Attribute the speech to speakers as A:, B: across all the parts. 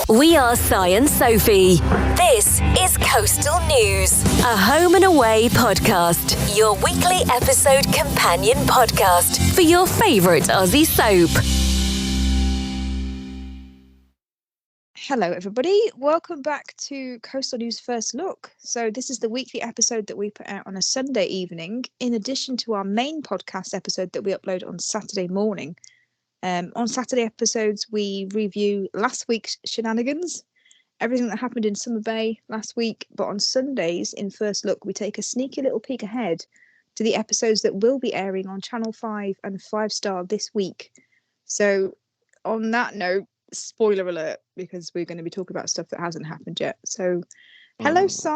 A: We are Si and Sophie. This is Coastal News, a home and away podcast, your weekly episode companion podcast for your favourite Aussie soap.
B: Hello, everybody. Welcome back to Coastal News First Look. So this is the weekly episode that we put out on a Sunday evening, in addition to our main podcast episode that we upload on Saturday morning. On Saturday episodes, we review last week's shenanigans, everything that happened in Summer Bay last week. But on Sundays, in First Look, we take a sneaky little peek ahead to the episodes that will be airing on Channel 5 and 5 Star this week. So on that note, spoiler alert, because we're going to be talking about stuff that hasn't happened yet. So hello, Si.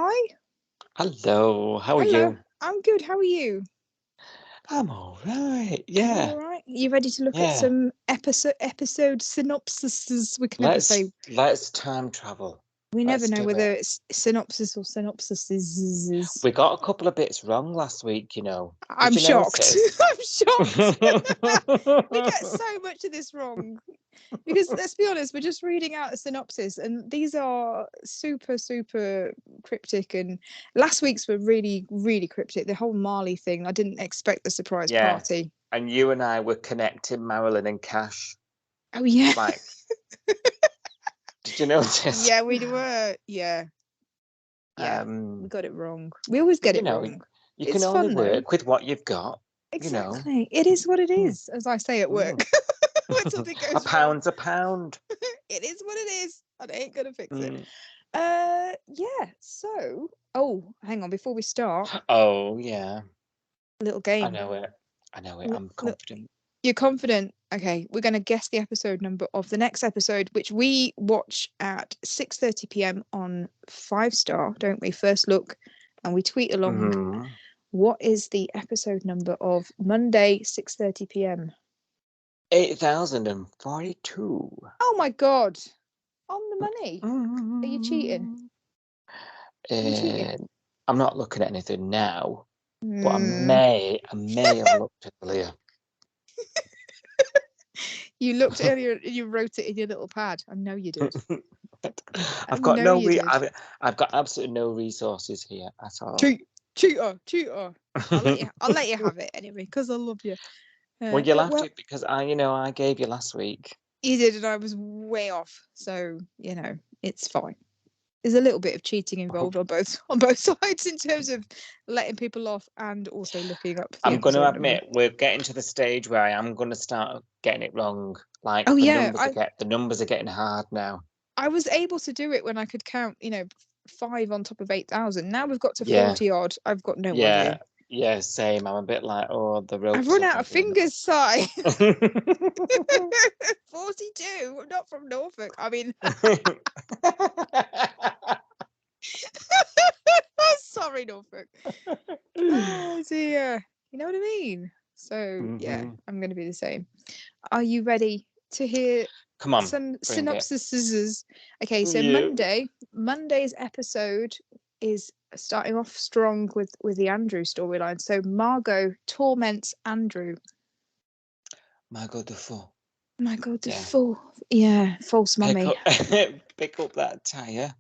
C: Hello, how are
B: Hello.
C: you?
B: I'm good. How are you?
C: I'm all right. Yeah.
B: All right. You ready to look at some episode synopsises? We can never say.
C: Let's time travel.
B: We never
C: Let's
B: know
C: do
B: whether
C: it.
B: it's synopsis or synopsises.
C: We got a couple of bits wrong last week, you know.
B: I'm
C: Did you
B: shocked.
C: notice?
B: I'm shocked. We get so much of this wrong. Because let's be honest, we're just reading out a synopsis, and these are super, super cryptic. And last week's were really, really cryptic. The whole Marley thing, I didn't expect the surprise party.
C: And you and I were connecting Marilyn and Cash.
B: Oh yeah.
C: Like, did you notice?
B: Yeah, we were. Yeah. Yeah. We got it wrong. We always get it wrong.
C: You
B: It's
C: can only
B: fun,
C: work
B: though.
C: with what you've got.
B: Exactly.
C: You know.
B: It is what it is, as I say at work. When something goes
C: A pound's a pound.
B: It is what it is. I ain't gonna fix it.
C: Mm.
B: Yeah. So, hang on. Before we start,
C: Oh yeah.
B: a little game.
C: I know it. I'm confident.
B: You're confident? Okay, we're going to guess the episode number of the next episode, which we watch at 6:30 p.m. on 5 Star, don't we? First Look, and we tweet along.
C: Mhm.
B: What is the episode number of Monday, 6:30 p.m.?
C: 8,042.
B: Oh my God! On the money. Are you cheating?
C: I'm not looking at anything now, but I may have looked earlier.
B: You looked earlier and you wrote it in your little pad. I know you did.
C: I've got I've got absolutely no resources here at all.
B: Cheater. I'll let you have it anyway, because I love you.
C: Well, you'll have to, because I gave you last week.
B: You did, and I was way off. So it's fine. There's a little bit of cheating involved on both sides in terms of letting people off and also looking up.
C: I'm going to admit we're getting to the stage where I am going to start getting it wrong. Like the numbers are getting hard now.
B: I was able to do it when I could count, 5 on top of 8,000. Now we've got to 40 odd. I've got no idea.
C: Yeah, same. I'm a bit like, the ropes.
B: I've run out of fingers, Si. 42. I'm not from Norfolk. I mean, sorry, Norfolk. Oh dear. You know what I mean? So yeah, I'm going to be the same. Are you ready to hear?
C: Come on.
B: Some synopsises. Okay, so Monday's episode is starting off strong with the Andrew storyline. So Margot torments Andrew.
C: Margot Dufour.
B: Yeah, false mummy.
C: Pick up that tire.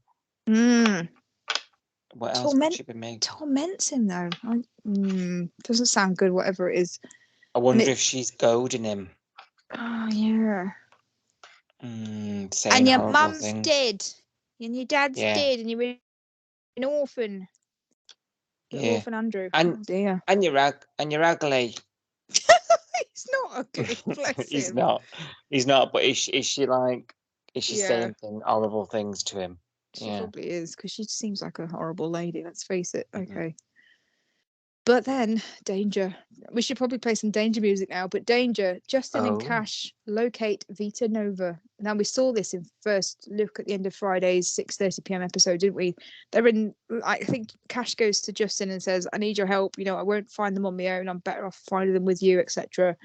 C: What else could she be making?
B: Torments him though. Doesn't sound good, whatever it is.
C: I wonder if she's goading him.
B: Oh yeah.
C: And
B: your mum's dead, and your dad's dead, and you're an orphan. Orphan Andrew.
C: And you're ugly.
B: He's not ugly. Bless
C: He's
B: him.
C: not. He's not. But is she saying horrible things to him?
B: She probably is, because she seems like a horrible lady. Let's face it. Okay. But then Danger. We should probably play some Danger music now. But Danger, Justin and Cash locate Vita Nova. Now we saw this in First Look at the end of Friday's 6:30 p.m. episode, didn't we? They're in. I think Cash goes to Justin and says, "I need your help. I won't find them on my own. I'm better off finding them with you, etc."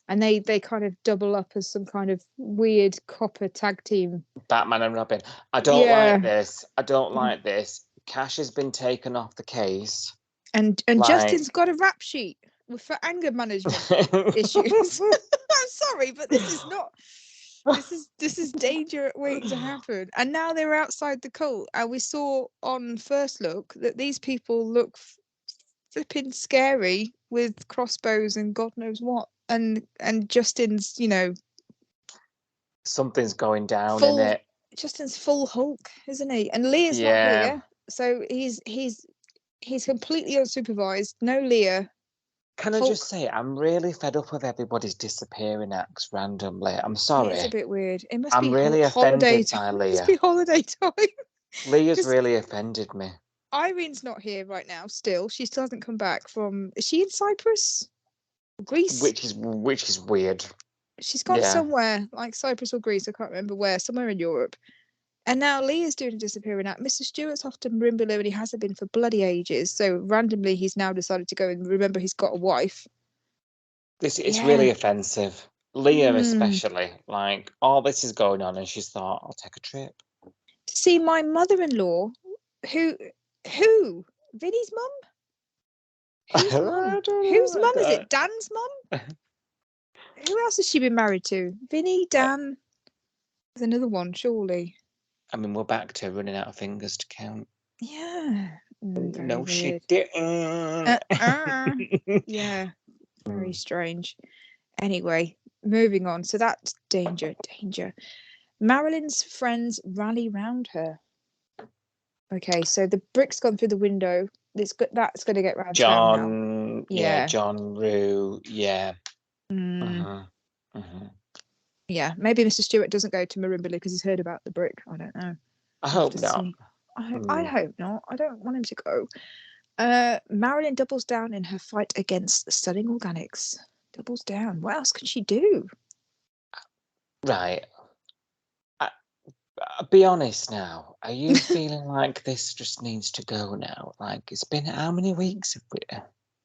B: And they kind of double up as some kind of weird copper tag team.
C: Batman and Robin. I don't like this. Cash has been taken off the case.
B: And Justin's got a rap sheet for anger management issues. I'm sorry, but this is not. This is danger waiting to happen. And now they're outside the cult, and we saw on First Look that these people look flipping scary with crossbows and God knows what. And Justin's,
C: something's going down in it.
B: Justin's full Hulk, isn't he? And Leah's not here, so he's completely unsupervised. No Leah.
C: Can I just say, I'm really fed up with everybody's disappearing acts randomly. I'm sorry.
B: It's a bit weird. It must
C: I'm
B: be
C: really offended by Leah.
B: It must be holiday time.
C: Leah's really offended me.
B: Irene's not here right now. Still, she still hasn't come back from. Is she in Cyprus, Greece?
C: Which is weird.
B: She's gone somewhere like Cyprus or Greece. I can't remember where. Somewhere in Europe. And now Leah's doing a disappearing act. Mr. Stewart's off to Marimbula, and he hasn't been for bloody ages. So randomly, he's now decided to go and remember he's got a wife.
C: It's really offensive. Leah especially. Like, all this is going on, and she's thought, I'll take a trip.
B: To see my mother-in-law, who? Vinny's mum? Whose mum is it? Dan's mum? Who else has she been married to? Vinny, Dan. There's another one, surely.
C: I mean, we're back to running out of fingers to count.
B: Yeah.
C: No, she didn't.
B: Yeah. Very strange. Anyway, moving on. So that's danger. Marilyn's friends rally round her. Okay, so the brick's gone through the window. That's going to get round town now.
C: Yeah, John, Rue, yeah.
B: Yeah, maybe Mr. Stewart doesn't go to Marimbula because he's heard about the brick. I don't know.
C: I hope not.
B: I hope not. I don't want him to go. Marilyn doubles down in her fight against Stunning Organics. Doubles down. What else can she do?
C: Right. Be honest now. Are you feeling like this just needs to go now? Like, it's been how many weeks?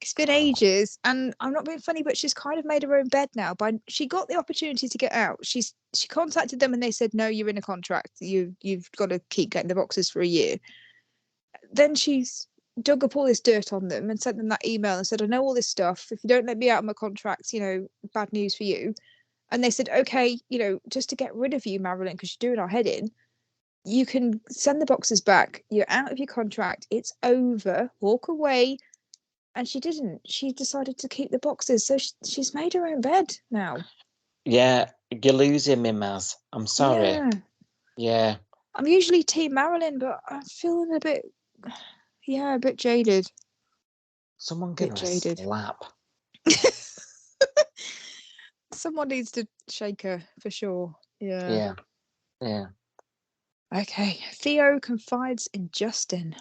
B: It's been ages, and I'm not being funny, but she's kind of made her own bed now. She got the opportunity to get out. She contacted them and they said, no, you're in a contract. You've got to keep getting the boxes for a year. Then she's dug up all this dirt on them and sent them that email and said, I know all this stuff. If you don't let me out of my contracts, bad news for you. And they said, okay, just to get rid of you, Marilyn, because you're doing our head in, you can send the boxes back. You're out of your contract. It's over. Walk away. And she didn't. She decided to keep the boxes. So she's made her own bed now.
C: Yeah, you're losing me, Maz. I'm sorry. Yeah.
B: I'm usually Team Marilyn, but I'm feeling a bit jaded.
C: Someone give her a slap.
B: Someone needs to shake her for sure. Yeah. Okay. Theo confides in Justin.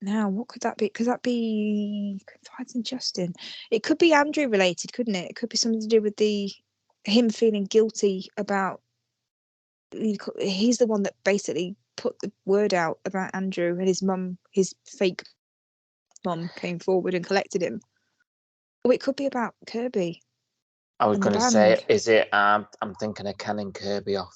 B: Now, what could that be? Could that be confides in Justin? It could be Andrew related, couldn't it? It could be something to do with him feeling guilty about. He's the one that basically put the word out about Andrew, and his mum, his fake mum, came forward and collected him. Oh, it could be about Kirby.
C: I was going to say, is it? I'm thinking of canning Kirby off.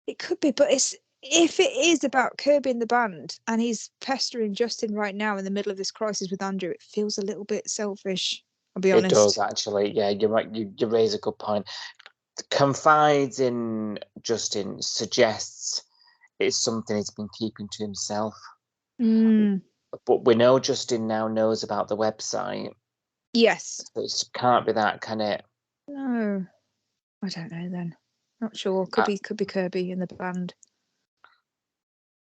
B: It could be, but if it is about Kirby in the band and he's pestering Justin right now in the middle of this crisis with Andrew, it feels a little bit selfish. I'll be honest.
C: It does, actually. Yeah, you're right. You raise a good point. Confides in Justin suggests it's something he's been keeping to himself. But we know Justin now knows about the website.
B: Yes.
C: So it can't be that, can it?
B: No. I don't know then. Not sure. Could be Kirby in the band.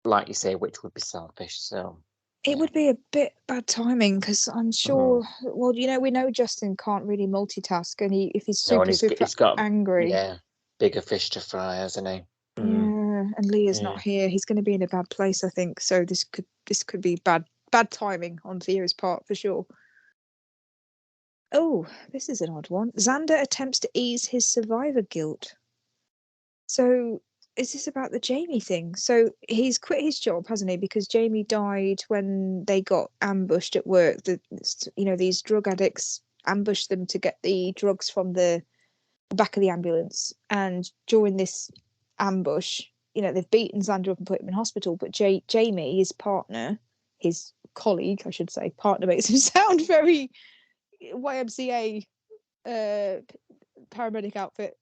C: Like you say, which would be selfish. So
B: it would be a bit bad timing because I'm sure. Well, we know Justin can't really multitask, and if he's super angry,
C: bigger fish to fry, hasn't he?
B: Yeah, and Leah's not here. He's going to be in a bad place, I think. So this could be bad timing on Theo's part for sure. Oh, this is an odd one. Xander attempts to ease his survivor guilt. So is this about the Jamie thing? So he's quit his job, hasn't he? Because Jamie died when they got ambushed at work. These drug addicts ambushed them to get the drugs from the back of the ambulance. And during this ambush, they've beaten Xander up and put him in hospital. But Jamie, his partner, his colleague, I should say, partner makes him sound very YMCA paramedic outfit.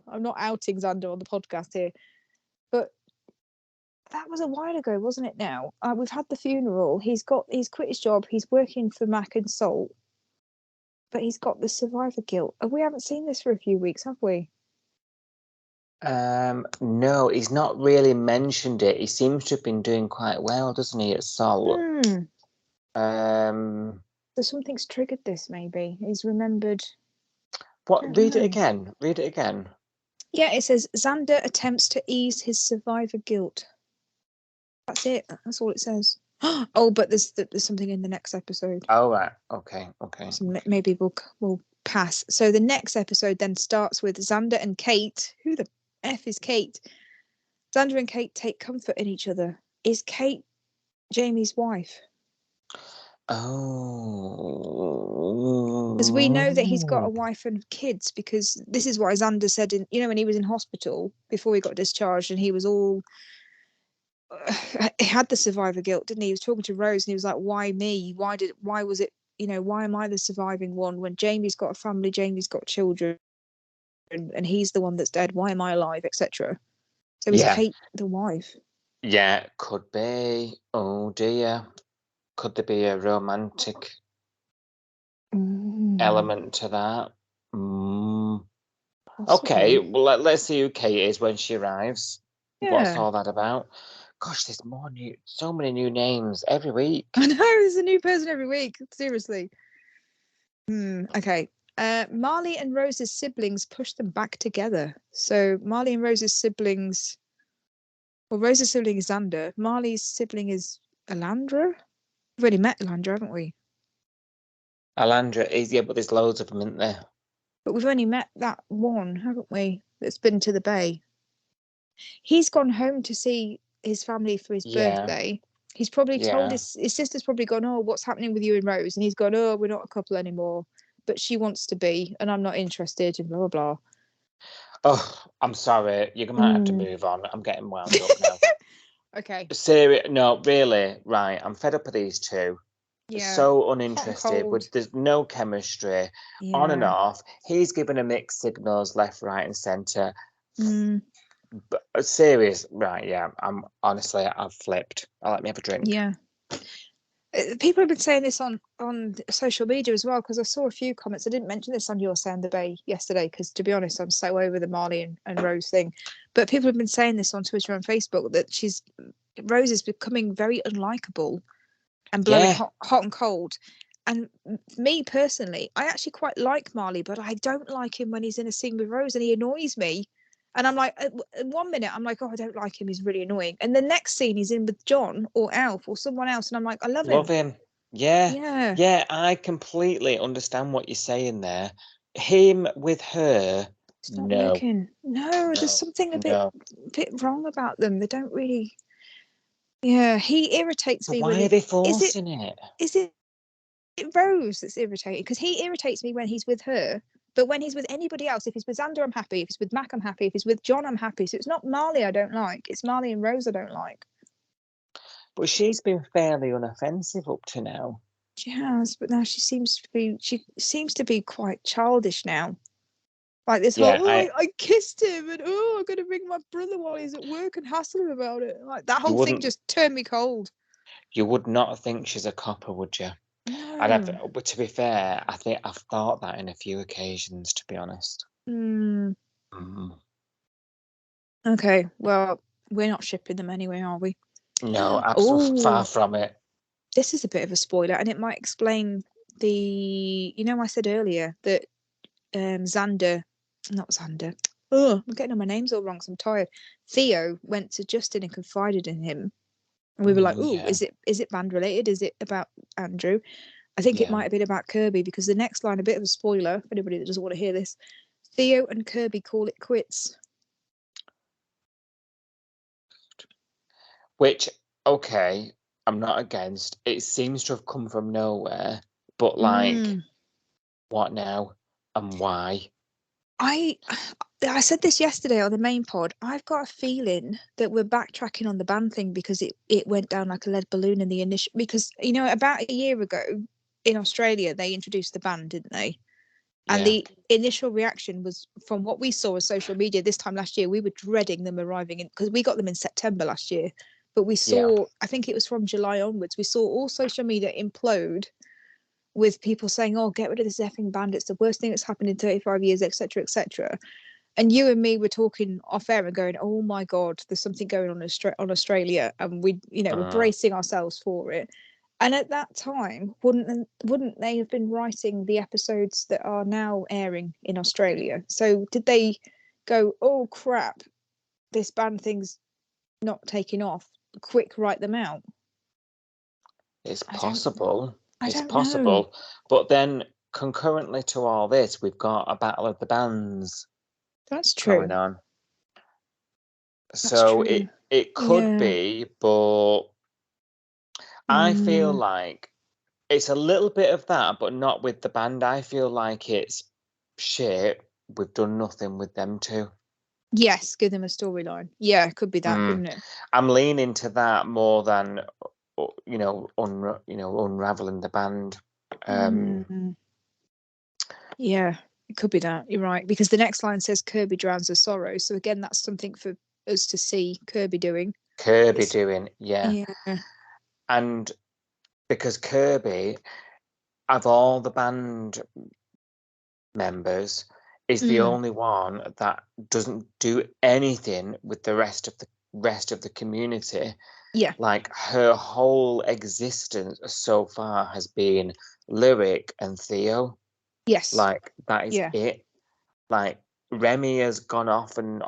B: I'm not outing Xander on the podcast here, but that was a while ago, wasn't it? Now we've had the funeral. He's quit his job. He's working for Mac and Salt, but he's got the survivor guilt. We haven't seen this for a few weeks, have we?
C: No, he's not really mentioned it. He seems to have been doing quite well, doesn't he, at Salt?
B: So something's triggered this. Maybe he's remembered.
C: What? Read it again. Read it again.
B: Yeah, it says Xander attempts to ease his survivor guilt. That's it. That's all it says. Oh, but there's something in the next episode.
C: Oh, right. Okay.
B: So maybe we'll pass. So the next episode then starts with Xander and Kate. Who the F is Kate? Xander and Kate take comfort in each other. Is Kate Jamie's wife?
C: Oh.
B: Because we know that he's got a wife and kids, because this is what Xander said when he was in hospital before he got discharged, and he was all he had the survivor guilt, didn't he? He was talking to Rose and he was like, why me? Why was it, why am I the surviving one when Jamie's got a family, Jamie's got children, and he's the one that's dead? Why am I alive, etc. So is Kate the wife?
C: Yeah, could be. Oh dear. Could there be a romantic element to that? Okay, well, let's see who Kate is when she arrives. Yeah. What's all that about? Gosh, there's so many new names every week.
B: I know, there's a new person every week. Seriously. Okay. Marley and Rose's siblings push them back together. So Marley and Rose's siblings. Well, Rose's sibling is Xander. Marley's sibling is Alandra. We've already met Alandra, haven't we?
C: Alandra is, yeah, but there's loads of them, isn't there?
B: But we've only met that one, haven't we? That's been to the Bay. He's gone home to see his family for his birthday. He's probably told his sister's probably gone, oh, what's happening with you and Rose? And he's gone, oh, we're not a couple anymore, but she wants to be, and I'm not interested, and blah, blah, blah.
C: Oh, I'm sorry. You might have to move on. I'm getting wound up now.
B: Okay.
C: No, really. Right. I'm fed up of these two. Yeah. So uninterested. There's no chemistry. Yeah. On and off. He's given her mixed signals left, right, and centre. But serious, right? Yeah. I've flipped. I'll let me have a drink.
B: Yeah. People have been saying this on social media as well, because I saw a few comments. I didn't mention this on your Sound the Bay yesterday because, to be honest, I'm so over the Marley and Rose thing. But people have been saying this on Twitter and Facebook, that Rose is becoming very unlikable and blowing hot and cold. And me personally, I actually quite like Marley, but I don't like him when he's in a scene with Rose, and he annoys me. And I'm like, 1 minute, I'm like, oh, I don't like him, he's really annoying. And the next scene, he's in with John or Alf or someone else, and I'm like, I love him.
C: Yeah. Yeah, I completely understand what you're saying there. Him with her,
B: it's not working. No, there's something a bit wrong about them. They don't really. Yeah, he irritates me.
C: Why are they forcing it?
B: Is it Rose that's irritating? Because he irritates me when he's with her. But when he's with anybody else, if he's with Xander, I'm happy. If he's with Mac, I'm happy. If he's with John, I'm happy. So it's not Marley I don't like. It's Marley and Rose I don't like.
C: But she's been fairly unoffensive up to now.
B: She has, but now she seems to be quite childish now. Like this whole, I kissed him, and I'm going to ring my brother while he's at work and hassle him about it. Like that whole thing just turned me cold.
C: You would not think she's a copper, would you? But to be fair, I think I've thought that in a few occasions, to be honest.
B: Okay, well, we're not shipping them anyway, are we?
C: No, absolutely far from it.
B: This is a bit of a spoiler, and it might explain I said earlier that not Xander. Oh, I'm getting all my names all wrong, so I'm tired. Theo went to Justin and confided in him. And we were like, is it band related? Is it about Andrew? I think it might have been about Kirby, because the next line, a bit of a spoiler for anybody that doesn't want to hear this, Theo and Kirby call it quits.
C: Which, okay, I'm not against. It seems to have come from nowhere, but what now and why? I
B: said this yesterday on the main pod. I've got a feeling that we're backtracking on the band thing, because it went down like a lead balloon in the initial. Because about a year ago in Australia they introduced the band, didn't they? And the initial reaction was, from what we saw on social media this time last year, we were dreading them arriving in, because we got them in September last year. But we saw, I think it was from July onwards, we saw all social media implode with people saying, oh, get rid of this effing band. It's the worst thing that's happened in 35 years, etc., etc. And you and me were talking off air and going, oh my God, there's something going on on Australia. And we, we're bracing ourselves for it. And at that time, wouldn't they have been writing the episodes that are now airing in Australia? So did they go, oh crap, this band thing's not taking off, quick, write them out?
C: It's possible.
B: It's possible. Know.
C: But then concurrently to all this, we've got a battle of the bands.
B: That's true.
C: Going on. So it could be, but I feel like it's a little bit of that, but not with the band. I feel like it's shit. We've done nothing with them two.
B: Yes, give them a storyline. Yeah, it could be that, couldn't it?
C: I'm leaning to that more than unraveling the band.
B: Yeah, it could be that. You're right, because the next line says Kirby drowns her sorrow. So again, that's something for us to see Kirby doing.
C: Yeah. And because Kirby, of all the band members, is the only one that doesn't do anything with the rest of the community.
B: Yeah.
C: Like, her whole existence so far has been Lyric and Theo.
B: Yes.
C: Like, that is it. Like, Remy has gone off and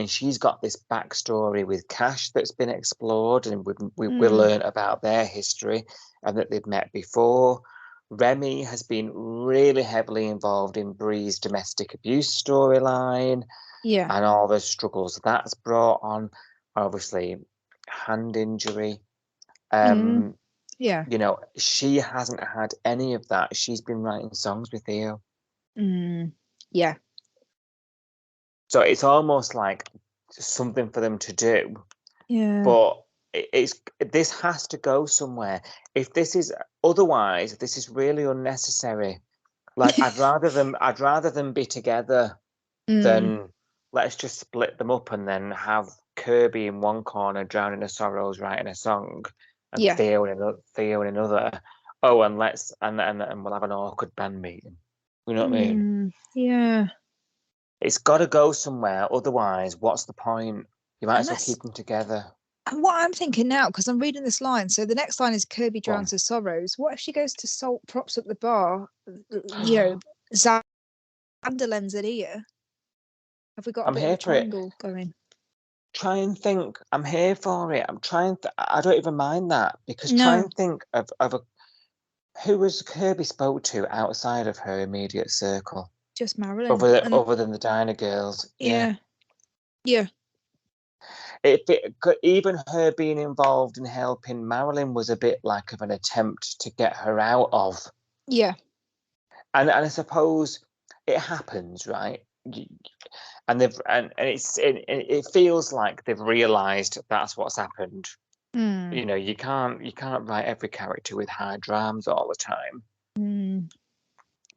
C: she's got this backstory with Cash that's been explored, and we learned about their history and that they've met before. Remy has been really heavily involved in Bree's domestic abuse storyline, and all the struggles that's brought on. Obviously, hand injury. She hasn't had any of that. She's been writing songs with Theo.
B: Yeah.
C: So it's almost like something for them to do.
B: Yeah.
C: But this has to go somewhere. If this is otherwise, this is really unnecessary. Like, I'd rather them be together than let's just split them up and then have Kirby in one corner drowning her sorrows writing a song, and Theo in another. Oh, and we'll have an awkward band meeting. You know what I mean?
B: Yeah.
C: It's got to go somewhere. Otherwise, what's the point? You might as well keep them together.
B: And what I'm thinking now, because I'm reading this line, so the next line is Kirby drowns her sorrows. What if she goes to Salt props up the bar? Xander lends an ear. Have we got a bit of a triangle going?
C: Try and think. I'm here for it. I'm trying. I don't even mind that, because try and think of who was Kirby spoke to outside of her immediate circle.
B: Just Marilyn.
C: Other than the Diner Girls.
B: Yeah.
C: Even her being involved in helping Marilyn was a bit like of an attempt to get her out of.
B: Yeah.
C: And I suppose it happens, right? And it feels like they've realised that's what's happened. You can't write every character with high drams all the time.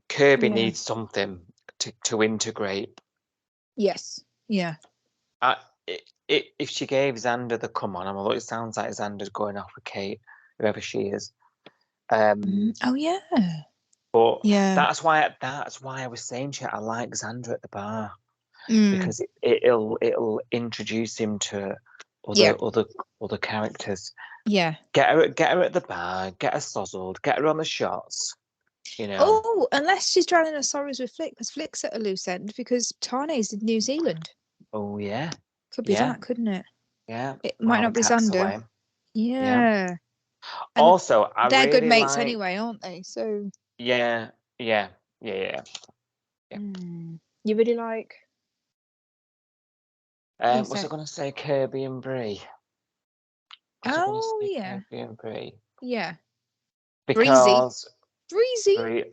C: Kirby needs something to integrate.
B: Yes. Yeah.
C: If she gave Xander the come on, although it sounds like Xander's going off with Kate, whoever she is.
B: Oh yeah.
C: But that's why I was saying to you, I like Xander at the bar, because it'll introduce him to other characters.
B: Yeah.
C: Get her at the bar, get her sozzled, get her on the shots.
B: Oh, unless she's drowning her sorrows with Flick, because Flick's at a loose end because Tane's in New Zealand.
C: Oh yeah.
B: Could be that, couldn't it?
C: Yeah.
B: It might not be Xander. Yeah.
C: Also,
B: they're really good mates anyway, aren't they? So.
C: Yeah. You
B: really like?
C: Was I going to say Kirby and Bree?
B: Kirby
C: and Bree.
B: Yeah.
C: Because
B: Breezy.
C: Breezy.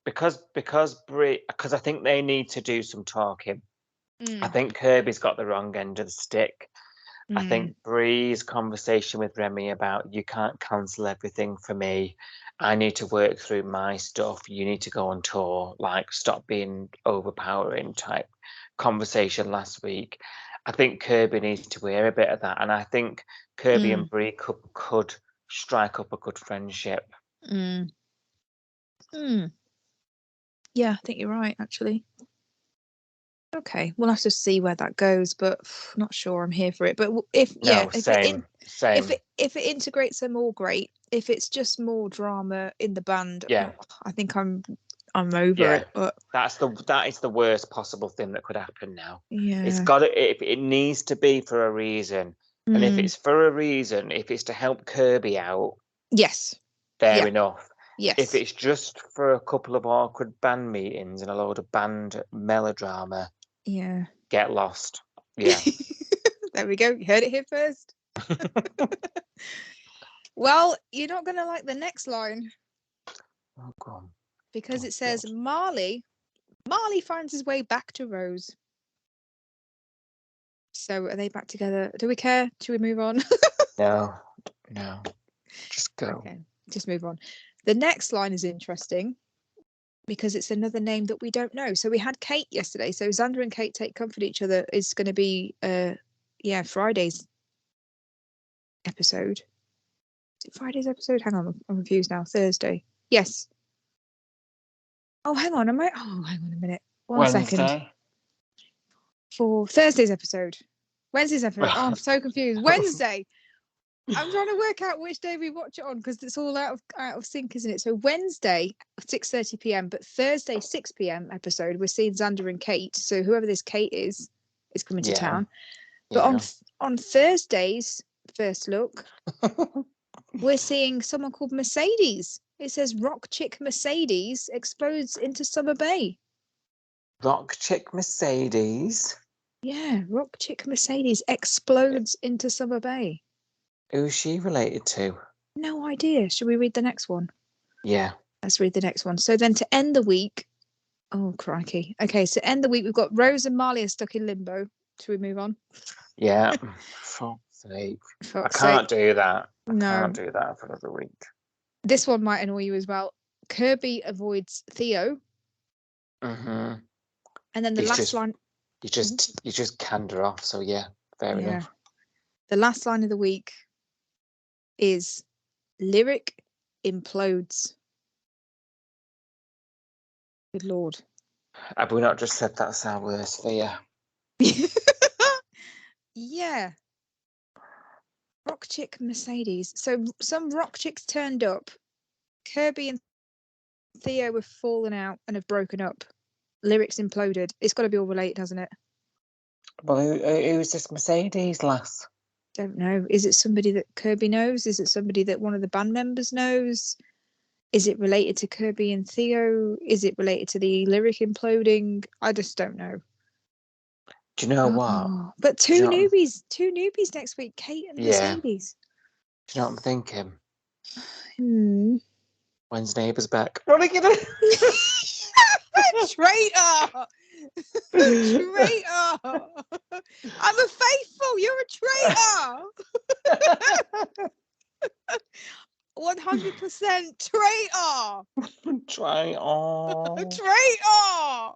C: Because I think they need to do some talking. I think Kirby's got the wrong end of the stick. I think Bree's conversation with Remy about you can't cancel everything for me. I need to work through my stuff. You need to go on tour. Like, stop being overpowering type conversation last week. I think Kirby needs to hear a bit of that. And I think Kirby and Bree could strike up a good friendship.
B: Yeah, I think you're right, actually. Okay, we'll have to see where that goes, but not sure I'm here for it. But if
C: same.
B: If it integrates them all, great. If it's just more drama in the band, I think I'm over it. But
C: that is the worst possible thing that could happen now.
B: Yeah,
C: it needs to be for a reason, and if it's for a reason, if it's to help Kirby out,
B: yes,
C: fair enough.
B: Yes.
C: If it's just for a couple of awkward band meetings and a load of band melodrama, get lost. Yeah.
B: There we go. You heard it here first. Well, you're not going to like the next line.
C: Oh, go on.
B: Because it says, Marley finds his way back to Rose. So are they back together? Do we care? Should we move on?
C: No. Just go.
B: Okay, just move on. The next line is interesting because it's another name that we don't know. So we had Kate yesterday. So Xander and Kate take comfort each other is going to be, Friday's episode. Is it Friday's episode? Hang on, I'm confused now. Thursday. Yes. Oh, hang on. Hang on a minute. One second. For Thursday's episode. Wednesday's episode. Oh, I'm so confused. Wednesday. I'm trying to work out which day we watch it on because it's all out of sync, isn't it? So Wednesday, 6:30 p.m, but Thursday, 6 p.m. episode, we're seeing Xander and Kate. So whoever this Kate is coming to town. But on Thursday's first look, we're seeing someone called Mercedes. It says Rock Chick Mercedes explodes into Summer Bay.
C: Rock Chick Mercedes?
B: Yeah, Rock Chick Mercedes explodes into Summer Bay.
C: Who's she related to?
B: No idea. Should we read the next one?
C: Yeah.
B: Let's read the next one. So then to end the week, oh, crikey. Okay, so end the week, we've got Rose and Marley are stuck in limbo. Should we move on?
C: Yeah. Fuck's sake. I can't do that. I can't do that for another week.
B: This one might annoy you as well. Kirby avoids Theo.
C: Mm-hmm.
B: And then the last line...
C: You just canned her off, so yeah, fair enough.
B: The last line of the week is Lyric implodes. Good Lord.
C: Have we not just said that's our worst fear?
B: Yeah. Rock Chick Mercedes. So some rock chicks turned up. Kirby and Theo have fallen out and have broken up. Lyrics imploded. It's got to be all related, hasn't it?
C: Well, who's this Mercedes lass?
B: Don't know. Is it somebody that Kirby knows? Is it somebody that one of the band members knows? Is it related to Kirby and Theo? Is it related to the Lyric imploding? I just don't know.
C: Do you know what?
B: But two newbies next week, Kate and Mercedes.
C: Do you know what I'm thinking? When's Neighbours back? What are you gonna?
B: Traitor! Traitor! I'm a faithful. You're a traitor. 100% traitor.
C: Traitor.
B: Traitor.